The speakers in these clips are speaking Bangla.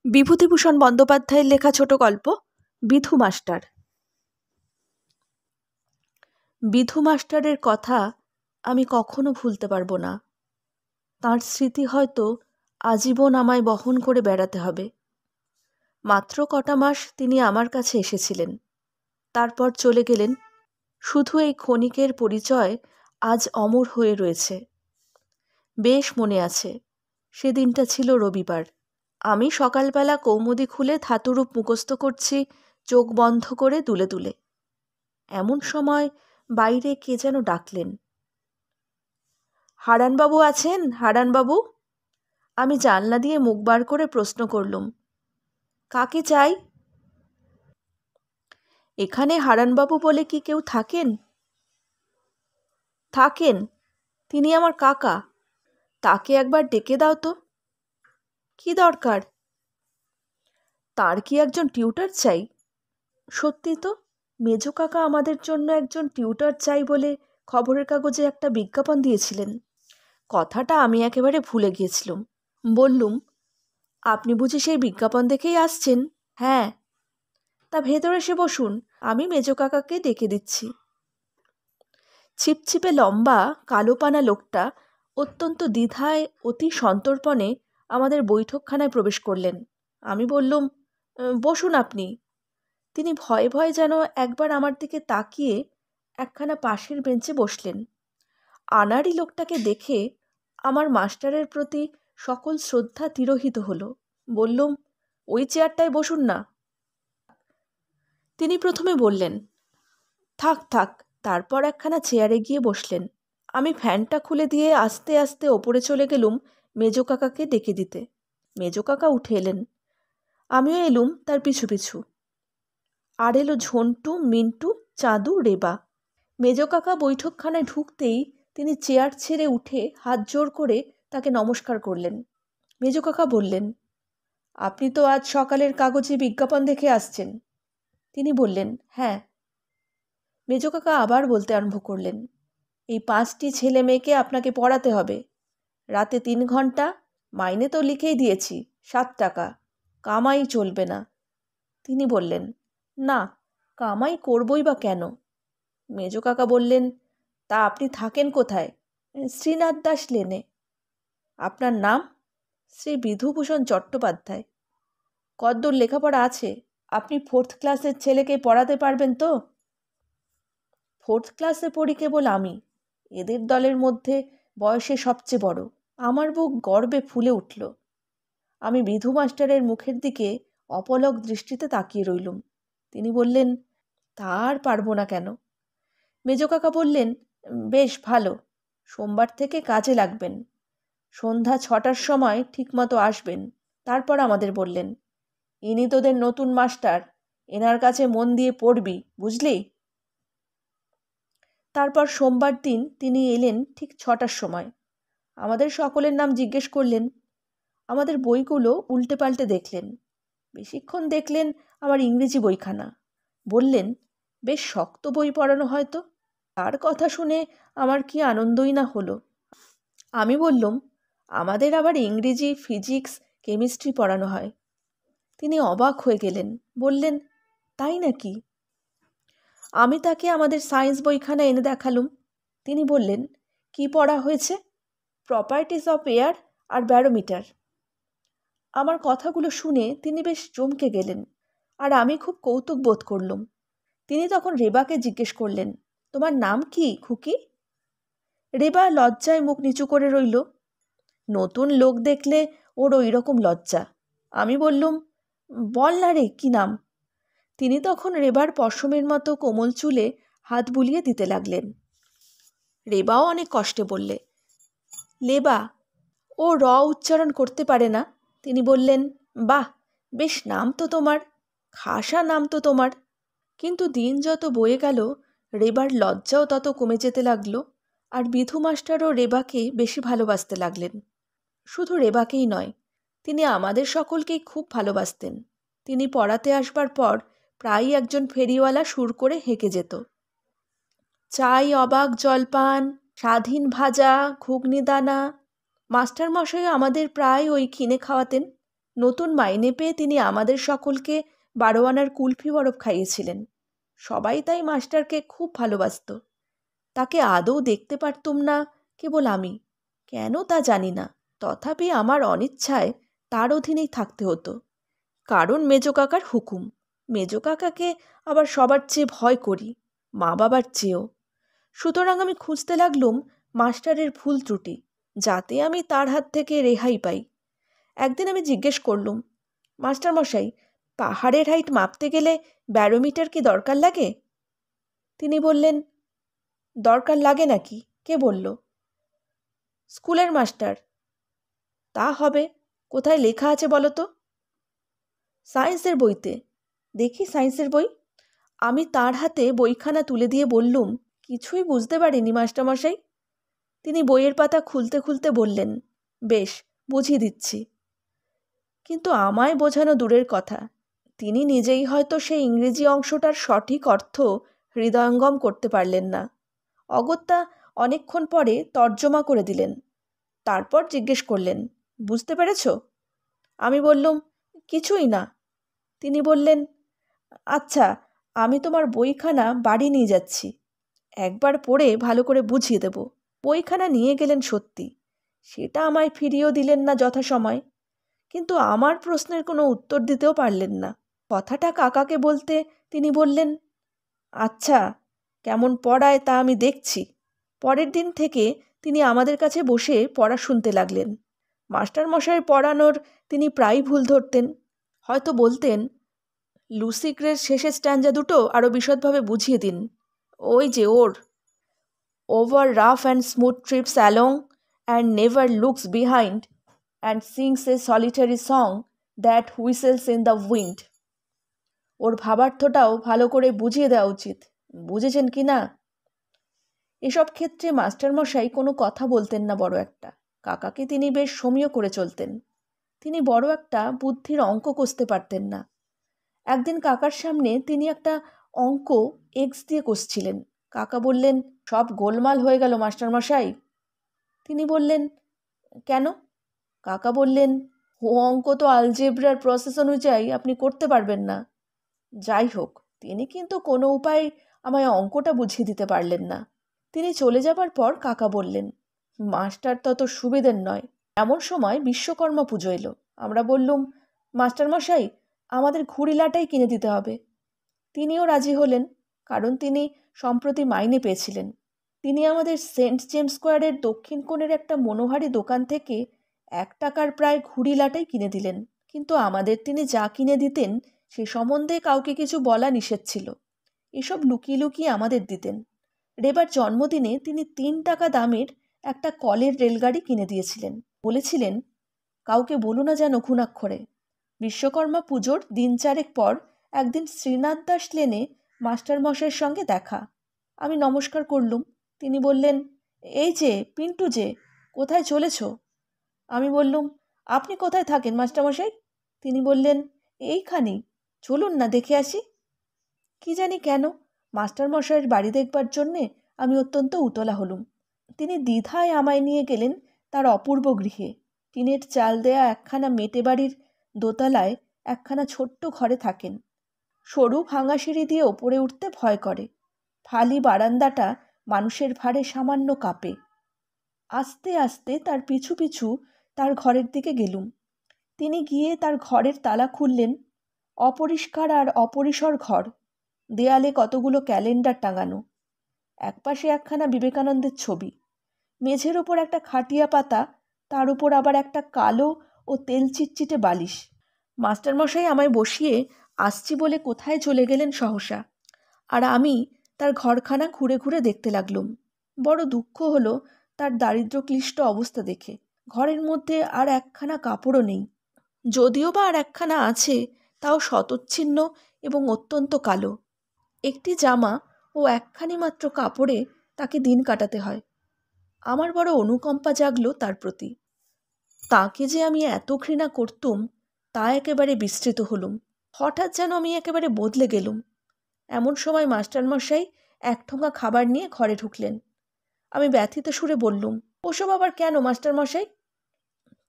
বিভূতিভূষণ বন্দ্যোপাধ্যায়ের লেখা ছোট গল্প বিধু মাস্টার। বিধু মাস্টারের কথা আমি কখনো ভুলতে পারবো না। তাঁর স্মৃতি হয়তো আজীবন আমায় বহন করে বেড়াতে হবে। মাত্র কটা মাস তিনি আমার কাছে এসেছিলেন, তারপর চলে গেলেন। শুধু এই ক্ষণিকের পরিচয় আজ অমর হয়ে রয়েছে। বেশ মনে আছে, সেদিনটা ছিল রবিবার। আমি সকালবেলা কৌমুদি খুলে ধাতুরূপ মুখস্থ করছি, চোখ বন্ধ করে দুলে দুলে। এমন সময় বাইরে কে যেন ডাকলেন, হারানবাবু আছেন? হারানবাবু? আমি জানলা দিয়ে মুখ বার করে প্রশ্ন করলুম, কাকে চাই? এখানে হারানবাবু বলে কি কেউ থাকেন? থাকেন, তিনি আমার কাকা। তাকে একবার ডেকে দাও তো। কি দরকার? তার কি একজন টিউটর চাই? সত্যি তো, মেজো কাকা আমাদের জন্য একজন টিউটর চাই বলে খবরের কাগজে একটা বিজ্ঞাপন দিয়েছিলেন। কথাটা আমি একেবারে ভুলে গিয়েছিলাম। বললুম, আপনি বুঝি সেই বিজ্ঞাপন দেখেই আসছেন? হ্যাঁ। তা ভেতরে এসে বসুন, আমি মেজো কাকাকে ডেকে দিচ্ছি। ছিপছিপে লম্বা কালোপানা লোকটা অত্যন্ত দ্বিধায় অতি সন্তর্পণে আমাদের বৈঠকখানায় প্রবেশ করলেন। আমি বললুম, বসুন আপনি। তিনি ভয়ে ভয়ে যেন একবার আমার দিকে তাকিয়ে একখানা পাশের বেঞ্চে বসলেন। আনাড়ি লোকটাকে দেখে আমার মাস্টারের প্রতি সকল শ্রদ্ধা তিরোহিত হলো। বললুম, ওই চেয়ারটায় বসুন না। তিনি প্রথমে বললেন, থাক থাক, তারপর একখানা চেয়ারে গিয়ে বসলেন। আমি ফ্যানটা খুলে দিয়ে আস্তে আস্তে ওপরে চলে গেলুম মেজো কাকাকে ডেকে দিতে। মেজো কাকা উঠে এলেন, আমিও এলুম তার পিছু পিছু। আর এলো ঝন্টু, মিন্টু, চাঁদু, রেবা। মেজো কাকা বৈঠকখানায় ঢুকতেই তিনি চেয়ার ছেড়ে উঠে হাত জোর করে তাকে নমস্কার করলেন। মেজো কাকা বললেন, আপনি তো আজ সকালের কাগজে বিজ্ঞাপন দেখে আসছেন? তিনি বললেন, হ্যাঁ। মেজো কাকা আবার বলতে আরম্ভ করলেন, এই 5টি ছেলে মেয়েকে আপনাকে পড়াতে হবে। রাতে 3 ঘন্টা, মাইনে তো লিখেই দিয়েছি, 7 টাকা। কামাই চলবে না। তিনি বললেন, না, কামাই করবই বা কেন? মেজো কাকা বললেন, তা আপনি থাকেন কোথায়? শ্রীনাথ দাস লেনে। আপনার নাম? শ্রী বিধুভূষণ চট্টোপাধ্যায়। কতদূর লেখাপড়া আছে? আপনি 4th ক্লাসের ছেলেকে পড়াতে পারবেন তো? 4th ক্লাসে পড়ি কেবল আমি। এদের দলের মধ্যে বয়সে সবচেয়ে বড়। আমার বুক গর্বে ফুলে উঠল। আমি বিধু মাস্টারের মুখের দিকে অপলক দৃষ্টিতে তাকিয়ে রইলুম। তিনি বললেন, তা আর পারবো না কেন? মেজো কাকা বললেন, বেশ ভালো, সোমবার থেকে কাজে লাগবেন। সন্ধ্যা 6টার সময় ঠিকমতো আসবেন। তারপর আমাদের বললেন, ইনি তোদের নতুন মাস্টার, এনার কাছে মন দিয়ে পড়বি, বুঝলি? তারপর সোমবার দিন তিনি এলেন ঠিক 6টার সময়। আমাদের সকলের নাম জিজ্ঞেস করলেন। আমাদের বইগুলো উল্টে পাল্টে দেখলেন। বেশিক্ষণ দেখলেন আমার ইংরেজি বইখানা। বললেন, বেশ শক্ত বই পড়ানো হয়তো। তার কথা শুনে আমার কি আনন্দই না হলো। আমি বললুম, আমাদের আবার ইংরেজি, ফিজিক্স, কেমিস্ট্রি পড়ানো হয়। তিনি অবাক হয়ে গেলেন, বললেন, তাই নাকি? আমি তাকে আমাদের সায়েন্স বইখানা এনে দেখালুম। তিনি বললেন, কি পড়া হয়েছে? প্রপার্টিস অফ এয়ার আর ব্যারোমিটার। আমার কথাগুলো শুনে তিনি বেশ চমকে গেলেন, আর আমি খুব কৌতুক বোধ করলুম। তিনি তখন রেবাকে জিজ্ঞেস করলেন, তোমার নাম কি খুকি? রেবা লজ্জায় মুখ নিচু করে রইল। নতুন লোক দেখলে ওর ওই রকম লজ্জা। আমি বললুম, বল না রে, কি নাম? তিনি তখন রেবার পশমের মতো কোমল চুলে হাত বুলিয়ে দিতে লাগলেন। রেবাও অনেক কষ্টে বললে, লেবা। ও র উচ্চারণ করতে পারে না। তিনি বললেন, বাহ, বেশ নাম তো তোমার, খাসা নাম তো তোমার। কিন্তু দিন যত বয়ে গেল রেবার লজ্জাও তত কমে যেতে লাগলো, আর বিধু মাস্টারও রেবাকে বেশি ভালোবাসতে লাগলেন। শুধু রেবাকেই নয়, তিনি আমাদের সকলকেই খুব ভালোবাসতেন। তিনি পড়াতে আসবার পর প্রায়ই একজন ফেরিওয়ালা সুর করে হেঁকে যেত, চাই অবাক জলপান, স্বাধীন ভাজা, ঘুগনি দানা। মাস্টারমশাই আমাদের প্রায় ওই কিনে খাওয়াতেন। নতুন মাইনে পেয়ে তিনি আমাদের সকলকে 12 আনার কুলফি বরফ খাইয়েছিলেন। সবাই তাই মাস্টারকে খুব ভালোবাসত। তাকে আদৌ দেখতে পারতুম না কেবল আমি, কেন তা জানি না। তথাপি আমার অনিচ্ছায় তার অধীনেই থাকতে হতো, কারণ মেজো কাকার হুকুম। মেজো কাকাকে আবার সবার চেয়ে ভয় করি, মা বাবার চেয়েও। সুতরাং আমি খুঁজতে লাগলুম মাস্টারের ভুল ত্রুটি, যাতে আমি তার হাত থেকে রেহাই পাই। একদিন আমি জিজ্ঞেস করলুম, মাস্টার মশাই, পাহাড়ের হাইট মাপতে গেলে ব্যারোমিটার কি দরকার লাগে? তিনি বললেন, দরকার লাগে নাকি? কে বলল? স্কুলের মাস্টার। তা হবে, কোথায় লেখা আছে বলো তো? সায়েন্সের বইতে। দেখি সায়েন্সের বই। আমি তার হাতে বইখানা তুলে দিয়ে বললুম, কিছুই বুঝতে পারিনি মাস্টারমশাই। তিনি বইয়ের পাতা খুলতে খুলতে বললেন, বেশ, বুঝিয়ে দিচ্ছি। কিন্তু আমায় বোঝানো দূরের কথা, তিনি নিজেই হয়তো সেই ইংরেজি অংশটার সঠিক অর্থ হৃদয়ঙ্গম করতে পারলেন না। অগত্যা অনেকক্ষণ পরে তর্জমা করে দিলেন। তারপর জিজ্ঞেস করলেন, বুঝতে পেরেছ? আমি বললুম, কিছুই না। তিনি বললেন, আচ্ছা, আমি তোমার বইখানা বাড়ি নিয়ে যাচ্ছি, একবার পড়ে ভালো করে বুঝিয়ে দেব। বইখানা নিয়ে গেলেন সত্যি, সেটা আমায় ফিরিয়েও দিলেন না যথাসময়, কিন্তু আমার প্রশ্নের কোনো উত্তর দিতেও পারলেন না। কথাটা কাকাকে বলতে তিনি বললেন, আচ্ছা, কেমন পড়ায় তা আমি দেখছি। পরের দিন থেকে তিনি আমাদের কাছে বসে পড়া শুনতে লাগলেন। মাস্টারমশাইয়ের পড়ানোর তিনি প্রায়ই ভুল ধরতেন। হয়তো বলতেন, লুসি গ্রের শেষের স্ট্যাঞ্জা দুটো আরও বিশদভাবে বুঝিয়ে দিন। ওই যে ওর over rough and smooth trips along and never looks behind and sings a solitary song that whistles in the wind. ওর ভাবার্থটাও ভালো করে বুঝিয়ে দেওয়া উচিত, বুঝেছেন কি না? এসব ক্ষেত্রে মাস্টারমশাই কোনো কথা বলতেন না বড় একটা। কাকাকে তিনি বেশ সমীহ করে চলতেন। তিনি বড় একটা বুদ্ধির অঙ্ক কষতে পারতেন না। একদিন কাকার সামনে তিনি একটা অঙ্ক এক্স দিয়ে কষছিলেন। কাকা বললেন, সব গোলমাল হয়ে গেল মাস্টারমশাই। তিনি বললেন, কেন? কাকা বললেন, ও অঙ্ক তো আলজেব্রার প্রসেস অনুযায়ী আপনি করতে পারবেন না। যাই হোক, তিনি কিন্তু কোনো উপায়ে আমায় অঙ্কটা বুঝিয়ে দিতে পারলেন না। তিনি চলে যাবার পর কাকা বললেন, মাস্টার তত সুবিধের নয়। এমন সময় বিশ্বকর্মা পুজো এলো। আমরা বললুম, মাস্টারমশাই, আমাদের ঘুড়িলাটাই কিনে দিতে হবে। তিনিও রাজি হলেন, কারণ তিনি সম্প্রতি মাইনে পেয়েছিলেন। তিনি আমাদের সেন্ট জেমস স্কোয়ারের দক্ষিণ কোণের একটা মনোহারি দোকান থেকে 1 টাকার প্রায় ঘুড়িলাটাই কিনে দিলেন। কিন্তু আমাদের তিনি যা কিনে দিতেন সে সম্বন্ধে কাউকে কিছু বলা নিষেধ ছিল। এসব লুকিয়ে লুকিয়ে আমাদের দিতেন। রেবার জন্মদিনে তিনি 3 টাকা দামের একটা কলের রেলগাড়ি কিনে দিয়েছিলেন। বলেছিলেন, কাউকে বলো না যেন ঘুণাক্ষরে। বিশ্বকর্মা পুজোর দিন 4 পর একদিন শ্রীনাথ দাস লেনে মাস্টারমশাইয়ের সঙ্গে দেখা। আমি নমস্কার করলুম। তিনি বললেন, এই যে পিন্টু যে, কোথায় চলেছ? আমি বললুম, আপনি কোথায় থাকেন মাস্টারমশাই? তিনি বললেন, এইখানেই, চলুন না দেখে আসি। কি জানি কেন মাস্টারমশাইয়ের বাড়ি দেখবার জন্যে আমি অত্যন্ত উতলা হলুম। তিনি দ্বিধায় আমায় নিয়ে গেলেন তার অপূর্ব গৃহে। টিনের চাল দেয়া একখানা মেটে বাড়ির দোতলায় একখানা ছোট্ট ঘরে থাকেন। সরু ভাঙা সিঁড়ি দিয়ে ওপরে উঠতে ভয় করে। ফালি বারান্দাটা মানুষের ভারে সামান্য কাঁপে। আস্তে আস্তে তার পিছু পিছু তার ঘরের দিকে গেলুম। তিনি গিয়ে তার ঘরের তালা খুললেন। অপরিষ্কার আর অপরিসর ঘর। দেয়ালে কতগুলো ক্যালেন্ডার টাঙানো। একপাশে একখানা বিবেকানন্দের ছবি। মেঝের ওপর একটা খাটিয়া পাতা, তার উপর আবার একটা কালো ও তেল চিটচিটে বালিশ। মাস্টারমশাই আমায় বসিয়ে আসছি বলে কোথায় চলে গেলেন সহসা, আর আমি তার ঘরখানা ঘুরে ঘুরে দেখতে লাগলুম। বড় দুঃখ হলো তার দারিদ্র্যক্লিষ্ট অবস্থা দেখে। ঘরের মধ্যে আর একখানা কাপড়ও নেই, যদিও বা আর একখানা আছে, তাও শতচ্ছিন্ন এবং অত্যন্ত কালো। একটি জামা ও একখানি মাত্র কাপড়ে তাকে দিন কাটাতে হয়। আমার বড় অনুকম্পা জাগলো তার প্রতি। তাকে যে আমি এত ঘৃণা করতুম তা একেবারে বিস্তৃত হলুম। হঠাৎ যেন আমি একেবারে বদলে গেলুম। এমন সময় মাস্টারমশাই 1 ঠোঙা খাবার নিয়ে ঘরে ঢুকলেন। আমি ব্যথিত সুরে বললুম, ওসব আবার কেন মাস্টারমশাই?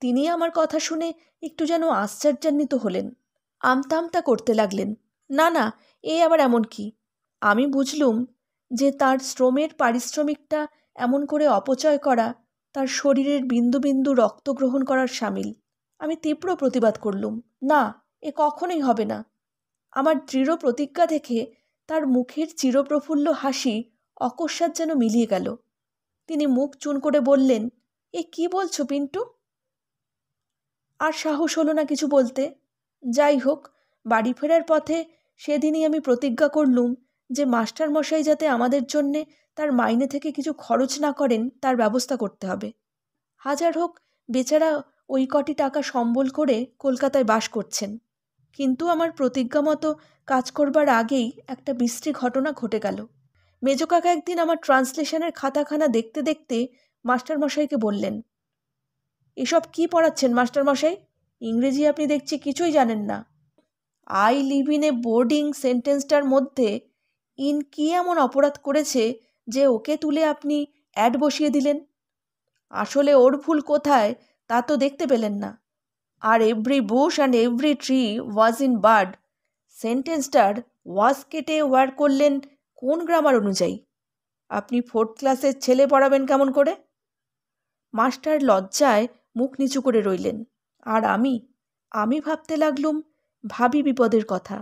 তিনি আমার কথা শুনে একটু যেন আশ্চর্যান্বিত হলেন। আমতা আমতা করতে লাগলেন। না না, এ আবার এমন কি? আমি বুঝলুম যে তার শ্রমের পারিশ্রমিকটা এমন করে অপচয় করা তার শরীরের বিন্দু বিন্দু রক্ত গ্রহণ করার সামিল। আমি তীব্র প্রতিবাদ করলুম, না, এ কখনোই হবে না। আমার দৃঢ় প্রতিজ্ঞা দেখে তার মুখের চিরপ্রফুল্ল হাসি অকস্মাৎ যেন মিলিয়ে গেল। তিনি মুখ চুন করে বললেন, এ কি বলছো পিন্টু? আর সাহস হলো না কিছু বলতে। যাই হোক, বাড়ি ফেরার পথে সেদিনই আমি প্রতিজ্ঞা করলুম যে মাস্টারমশাই যাতে আমাদের জন্যে তার মাইনে থেকে কিছু খরচ না করেন তার ব্যবস্থা করতে হবে। হাজার হোক, বেচারা ওই কটি টাকা সম্বল করে কলকাতায় বাস করছেন। কিন্তু আমার প্রতিজ্ঞা মতো কাজ করবার আগেই একটা বিশ্রী ঘটনা ঘটে গেল। মেজো কাকা একদিন আমার ট্রান্সলেশনের খাতাখানা দেখতে দেখতে মাস্টারমশাইকে বললেন, এসব কি পড়াচ্ছেন মাস্টারমশাই? ইংরেজি আপনি দেখছি কিছুই জানেন না। I live in a boarding সেন্টেন্সটার মধ্যে ইন কি এমন অপরাধ করেছে যে ওকে তুলে আপনি অ্যাড বসিয়ে দিলেন? আসলে ওর ভুল কোথায় তা তো দেখতে পেলেন না। আর every bush and every tree was in bird সেন্টেন্সটার ওয়াজ কেটে ওয়ার করলেন কোন গ্রামার অনুযায়ী? আপনি 4th ক্লাসের ছেলে পড়াবেন কেমন করে? মাস্টার লজ্জায় মুখ নিচু করে রইলেন। আর আমি ভাবতে লাগলুম ভাবি বিপদের কথা।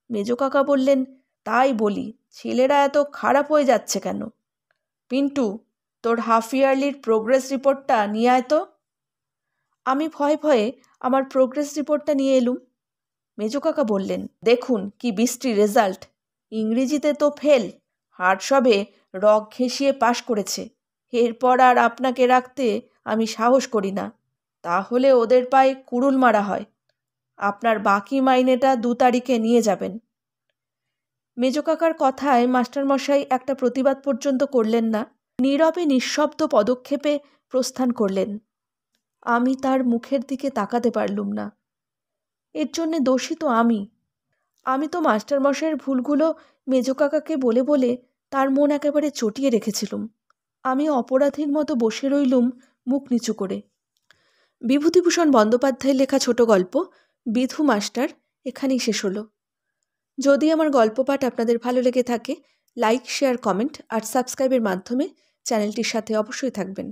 মেজো কাকা বললেন, তাই বলি, ছেলেরা এত খারাপ হয়ে যাচ্ছে কেন? পিন্টু, তোর হাফ ইয়ারলির প্রোগ্রেস রিপোর্টটা নিয়ে আয় তো। আমি ভয়ে ভয়ে আমার প্রোগ্রেস রিপোর্টটা নিয়ে এলুম। মেজো কাকা বললেন, দেখুন কি বিশ্রী রেজাল্ট। ইংরেজিতে তো ফেল, হার্ডসবে রগ ঘেঁষিয়ে পাশ করেছে। এরপর আর আপনাকে রাখতে আমি সাহস করি না, তাহলে ওদের পায়ে কুড়ুল মারা হয়। আপনার বাকি মাইনেটা 2 তারিখে নিয়ে যাবেন। মেজো কাকার কথায় মাস্টারমশাই একটা প্রতিবাদ পর্যন্ত করলেন না, নীরবে নিঃশব্দ পদক্ষেপে প্রস্থান করলেন। আমি তার মুখের দিকে তাকাতে পারলুম না। এর জন্যে দোষী তো আমি তো মাস্টারমশাইয়ের ভুলগুলো মেজো কাকাকে বলে বলে তার মন একেবারে চটিয়ে রেখেছিলুম। আমি অপরাধীর মতো বসে রইলুম মুখ নিচু করে। বিভূতিভূষণ বন্দ্যোপাধ্যায়ের লেখা ছোট গল্প বিধু মাস্টার এখানেই শেষ হলো। যদি আমার গল্প পাঠ আপনাদের ভালো লেগে থাকে, লাইক, শেয়ার, কমেন্ট আর সাবস্ক্রাইবের মাধ্যমে চ্যানেলটির সাথে অবশ্যই থাকবেন।